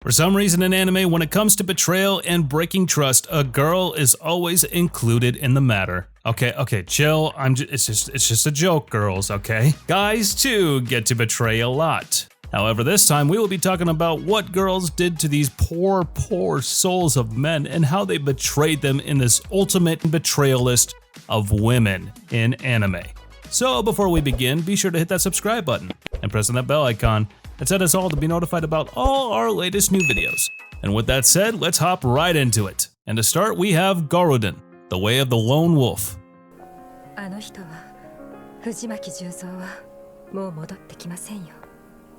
For some reason in anime, when it comes to betrayal and breaking trust, a girl is always included in the matter. Okay, chill. It's just a joke, girls, okay? Guys too get to betray a lot. However, this time we will be talking about what girls did to these poor souls of men and how they betrayed them in this ultimate betrayal list of women in anime. So before we begin, be sure to hit that subscribe button and press on that bell icon and set us all to be notified about all our latest new videos. And with that said, let's hop right into it. And to start, we have Garuden, The Way of the Lone Wolf. あの人は藤巻十三はもう戻ってきませんよ。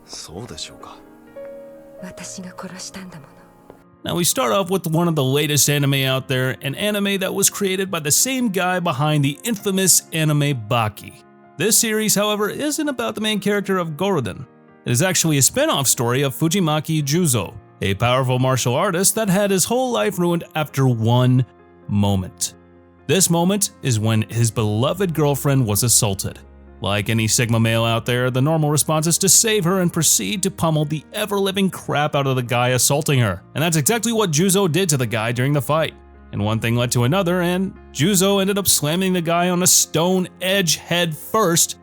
そうでしょうか。私が殺したんだもの。 Now we start off with one of the latest anime out there, an anime that was created by the same guy behind the infamous anime Baki. This series, however, isn't about the main character of Garuden. It is actually a spin-off story of Fujimaki Juzo, a powerful martial artist that had his whole life ruined after one moment. This moment is when his beloved girlfriend was assaulted. Like any Sigma male out there, the normal response is to save her and proceed to pummel the ever-living crap out of the guy assaulting her. And that's exactly what Juzo did to the guy during the fight. And one thing led to another, and Juzo ended up slamming the guy on a stone edge head first,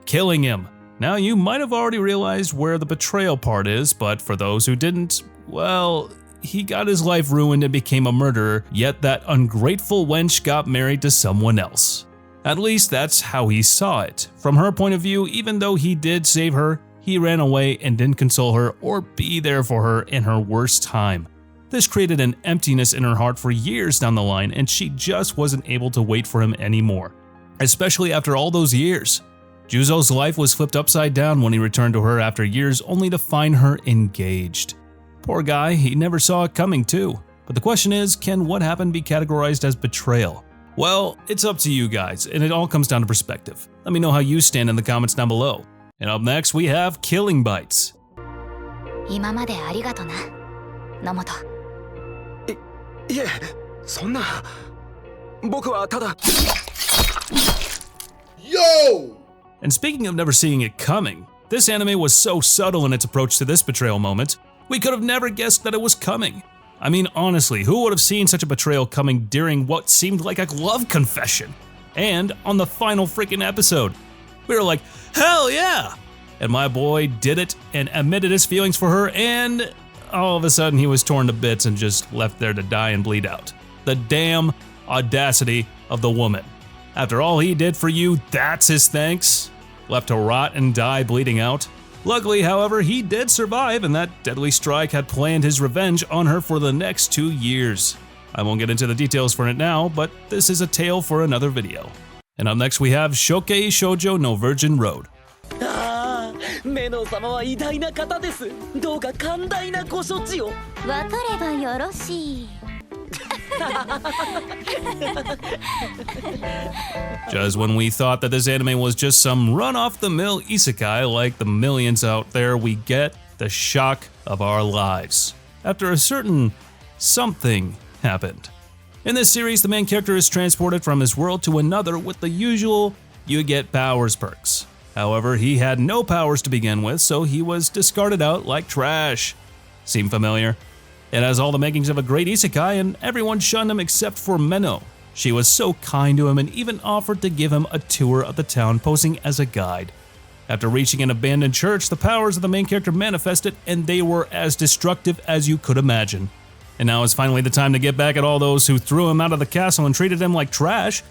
killing him. Now, you might have already realized where the betrayal part is, but for those who didn't, well, he got his life ruined and became a murderer, yet that ungrateful wench got married to someone else. At least that's how he saw it. From her point of view, even though he did save her, he ran away and didn't console her or be there for her in her worst time. This created an emptiness in her heart for years down the line, and she just wasn't able to wait for him anymore, especially after all those years. Juzo's life was flipped upside down when he returned to her after years only to find her engaged. Poor guy, he never saw it coming too. But the question is, can what happened be categorized as betrayal? Well, it's up to you guys, and it all comes down to perspective. Let me know how you stand in the comments down below. And up next, we have Killing Bites. 今までありがとな、野本。いえ、そんな。僕はただ。Yo! And speaking of never seeing it coming, this anime was so subtle in its approach to this betrayal moment, we could have never guessed that it was coming. I mean, honestly, who would have seen such a betrayal coming during what seemed like a love confession? And on the final freaking episode, we were like, hell yeah! And my boy did it and admitted his feelings for her, and all of a sudden he was torn to bits and just left there to die and bleed out. The damn audacity of the woman. After all he did for you, that's his thanks? Left to rot and die bleeding out? Luckily, however, he did survive, and that deadly strike had planned his revenge on her for the next 2 years. I won't get into the details for it now, but this is a tale for another video. And up next we have Shokei Shoujo no Virgin Road. メノ様は偉大な方です。どうか寛大なご処置を。わかればよろしい。Just when we thought that this anime was just some run-off-the-mill isekai like the millions out there, we get the shock of our lives. After a certain something happened. In this series, the main character is transported from his world to another with the usual you get powers perks. However, he had no powers to begin with, so he was discarded out like trash. Seem familiar? It has all the makings of a great isekai, and everyone shunned him except for Meno. She was so kind to him and even offered to give him a tour of the town, posing as a guide. After reaching an abandoned church, the powers of the main character manifested, and they were as destructive as you could imagine. And now is finally the time to get back at all those who threw him out of the castle and treated him like trash.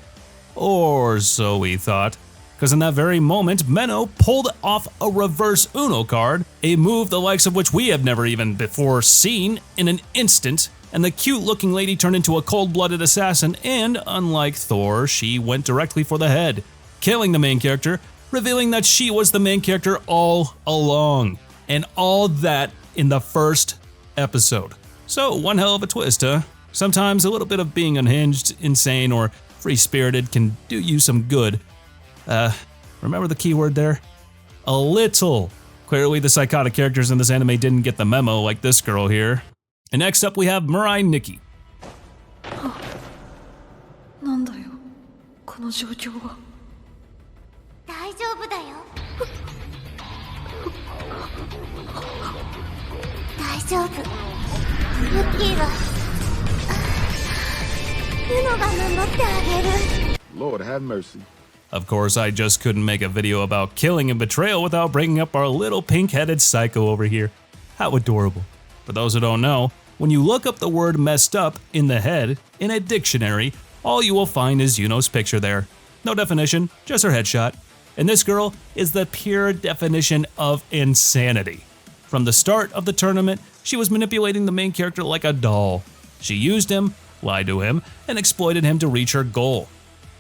Or so we thought. Because in that very moment, Meno pulled off a reverse Uno card, a move the likes of which we have never even before seen, in an instant, and the cute-looking lady turned into a cold-blooded assassin, and unlike Thor, she went directly for the head, killing the main character, revealing that she was the main character all along. And all that in the first episode. So, one hell of a twist, huh? Sometimes a little bit of being unhinged, insane, or free-spirited can do you some good. Remember the keyword there? A little. Clearly the psychotic characters in this anime didn't get the memo like this girl here. And next up we have Mirai Nikki. なんだよ、この状況は。大丈夫だよ。大大丈夫。ユッキーがユノが守ってあげる。 Lord have mercy. Of course, I just couldn't make a video about killing and betrayal without bringing up our little pink-headed psycho over here. How adorable. For those who don't know, when you look up the word messed up in the head in a dictionary, all you will find is Yuno's picture there. No definition, just her headshot. And this girl is the pure definition of insanity. From the start of the tournament, she was manipulating the main character like a doll. She used him, lied to him, and exploited him to reach her goal.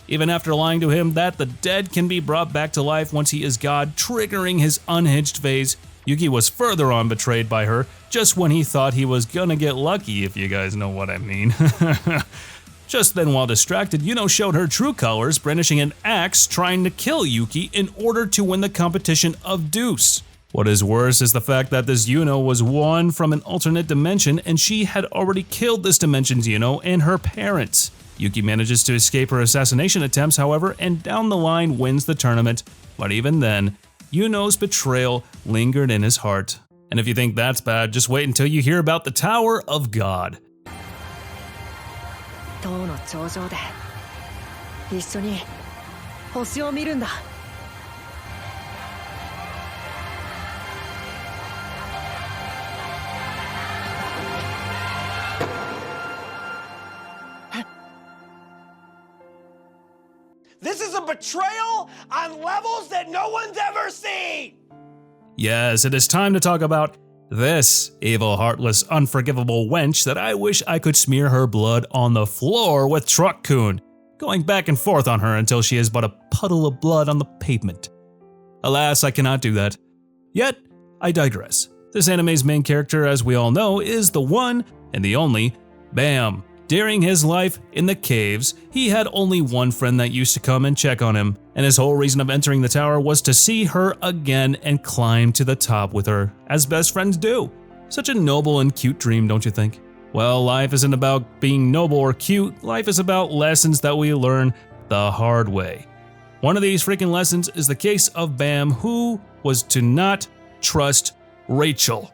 Even after lying to him that the dead can be brought back to life once he is God, triggering his unhinged phase, Yuki was further on betrayed by her just when he thought he was gonna get lucky, if you guys know what I mean. Just then, while distracted, Yuno showed her true colors, brandishing an axe trying to kill Yuki in order to win the competition of Deuce. What is worse is the fact that this Yuno was one from an alternate dimension and she had already killed this dimension's Yuno and her parents. Yuki manages to escape her assassination attempts, however, and down the line wins the tournament, but even then, Yuno's betrayal lingered in his heart. And if you think that's bad, just wait until you hear about the Tower of God. 塔の頂上で一緒に星を見るんだ。This is a betrayal on levels that no one's ever seen! Yes, it is time to talk about this evil, heartless, unforgivable wench that I wish I could smear her blood on the floor with Truck-kun, going back and forth on her until she is but a puddle of blood on the pavement. Alas, I cannot do that. Yet, I digress. This anime's main character, as we all know, is the one and the only Bam. During his life in the caves, he had only one friend that used to come and check on him, and his whole reason of entering the tower was to see her again and climb to the top with her, as best friends do. Such a noble and cute dream, don't you think? Well, life isn't about being noble or cute, life is about lessons that we learn the hard way. One of these freaking lessons is the case of Bam, who was to not trust Rachel.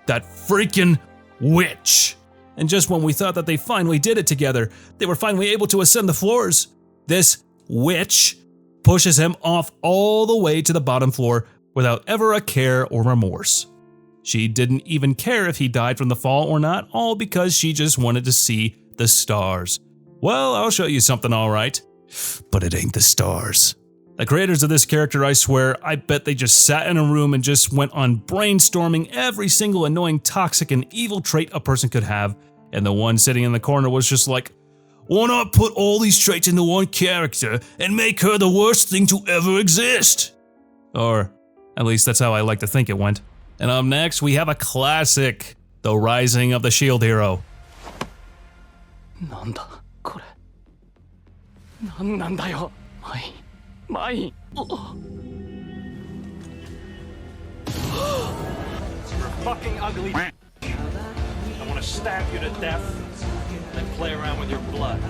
That freaking witch! And just when we thought that they finally did it together, they were finally able to ascend the floors, this witch pushes him off all the way to the bottom floor without ever a care or remorse. She didn't even care if he died from the fall or not, all because she just wanted to see the stars. Well, I'll show you something alright, but it ain't the stars. The creators of this character, I swear, I bet they just sat in a room and just went on brainstorming every single annoying, toxic, and evil trait a person could have, and the one sitting in the corner was just like, why not put all these traits into one character and make her the worst thing to ever exist? Or at least that's how I like to think it went. And up next, we have a classic, The Rising of the Shield Hero. なんだこれ。なんなんだよ。マイン。Fucking ugly. I want to stab you to death, then play around with your blood.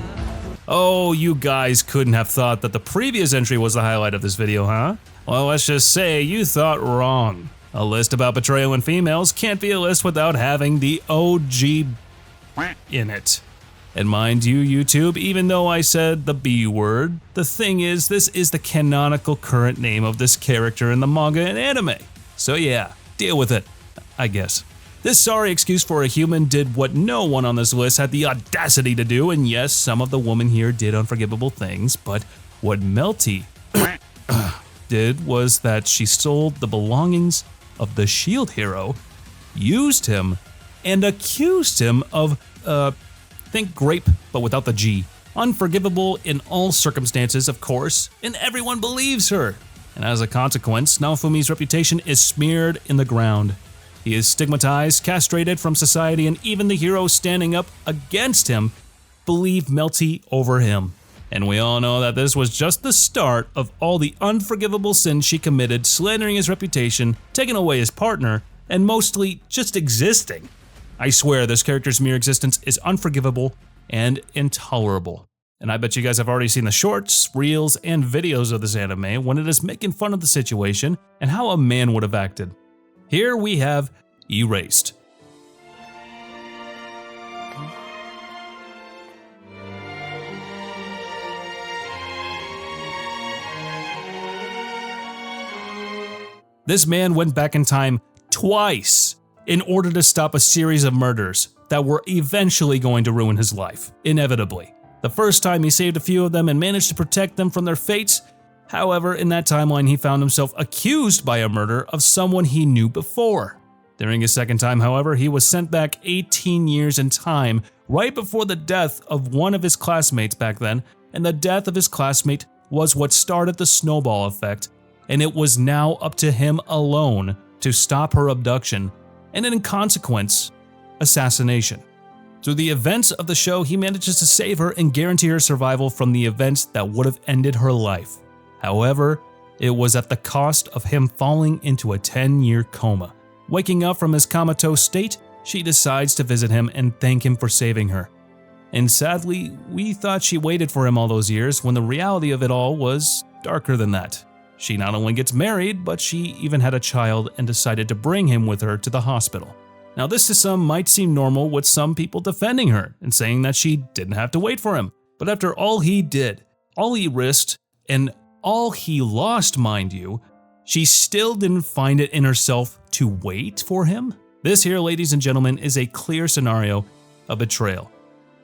Oh, you guys couldn't have thought that the previous entry was the highlight of this video, huh? Well, let's just say you thought wrong. A list about betrayal in females can't be a list without having the OG in it. And mind you, YouTube, even though I said the B word, the thing is, this is the canonical current name of this character in the manga and anime. So yeah, deal with it, I guess. This sorry excuse for a human did what no one on this list had the audacity to do, and yes, some of the women here did unforgivable things, but what Melty did was that she stole the belongings of the Shield Hero, used him, and accused him of, think grape, but without the G. Unforgivable in all circumstances, of course, and everyone believes her. And as a consequence, Naofumi's reputation is smeared in the ground. He is stigmatized, castrated from society, and even the heroes standing up against him believe Melty over him. And we all know that this was just the start of all the unforgivable sins she committed, slandering his reputation, taking away his partner, and mostly just existing. I swear this character's mere existence is unforgivable and intolerable. And I bet you guys have already seen the shorts, reels, and videos of this anime when it is making fun of the situation and how a man would have acted. Here we have Erased. This man went back in time twice in order to stop a series of murders that were eventually going to ruin his life, inevitably. The first time he saved a few of them and managed to protect them from their fates. However, in that timeline he found himself accused by a murder of someone he knew before. During his second time, however, he was sent back 18 years in time, right before the death of one of his classmates back then, and the death of his classmate was what started the snowball effect, and it was now up to him alone to stop her abduction, and in consequence, assassination. Through the events of the show, he manages to save her and guarantee her survival from the events that would have ended her life. However, it was at the cost of him falling into a 10-year coma. Waking up from his comatose state, she decides to visit him and thank him for saving her. And sadly, we thought she waited for him all those years when the reality of it all was darker than that. She not only gets married, but she even had a child and decided to bring him with her to the hospital. Now this to some might seem normal, with some people defending her and saying that she didn't have to wait for him. But after all he did, all he risked, and all he lost, mind you, she still didn't find it in herself to wait for him? This here, ladies and gentlemen, is a clear scenario of betrayal.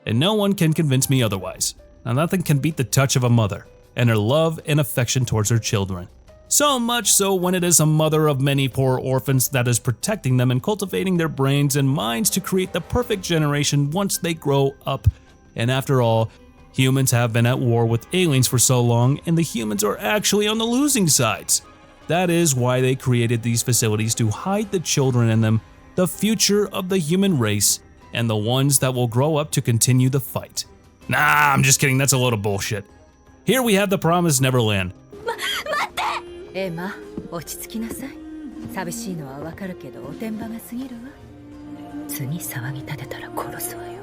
And no one can convince me otherwise. Now nothing can beat the touch of a mother and her love and affection towards her children. So much so when it is a mother of many poor orphans that is protecting them and cultivating their brains and minds to create the perfect generation once they grow up. And after all, humans have been at war with aliens for so long, and the humans are actually on the losing sides. That is why they created these facilities, to hide the children in them, the future of the human race, and the ones that will grow up to continue the fight. Nah, I'm just kidding, that's a load of bullshit. Here we have the Promised Neverland. エマ、落ち着きなさい。寂しいのはわかるけどおてんばが過ぎるわ。次騒ぎ立てたら殺すわよ。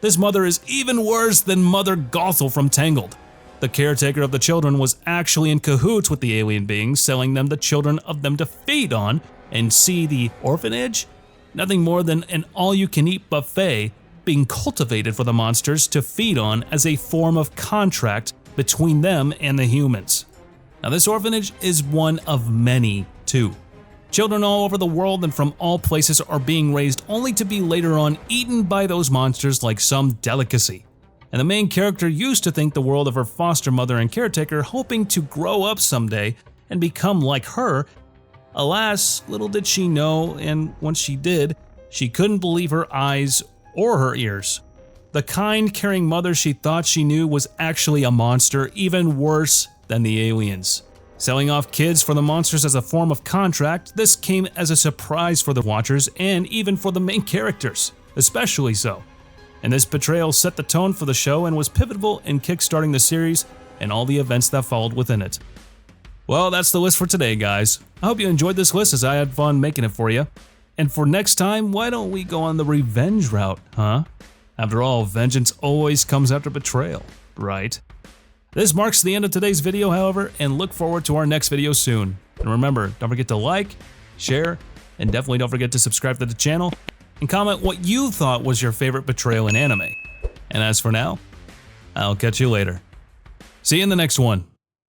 This mother is even worse than Mother Gothel from Tangled. The caretaker of the children was actually in cahoots with the alien beings, selling them the children of them to feed on, and see the orphanage? Nothing more than an all-you-can-eat buffet being cultivated for the monsters to feed on as a form of contract between them and the humans. Now this orphanage is one of many, too. Children all over the world and from all places are being raised only to be later on eaten by those monsters like some delicacy. And the main character used to think the world of her foster mother and caretaker, hoping to grow up someday and become like her. Alas, little did she know, and once she did, she couldn't believe her eyes or her ears. The kind, caring mother she thought she knew was actually a monster, even worse than the aliens. Selling off kids for the monsters as a form of contract, this came as a surprise for the watchers and even for the main characters, especially so. And this betrayal set the tone for the show and was pivotal in kickstarting the series and all the events that followed within it. Well, that's the list for today, guys. I hope you enjoyed this list as I had fun making it for you. And for next time, why don't we go on the revenge route, huh? After all, vengeance always comes after betrayal, right? This marks the end of today's video, however, and look forward to our next video soon. And remember, don't forget to like, share, and definitely don't forget to subscribe to the channel, and comment what you thought was your favorite betrayal in anime. And as for now, I'll catch you later. See you in the next one.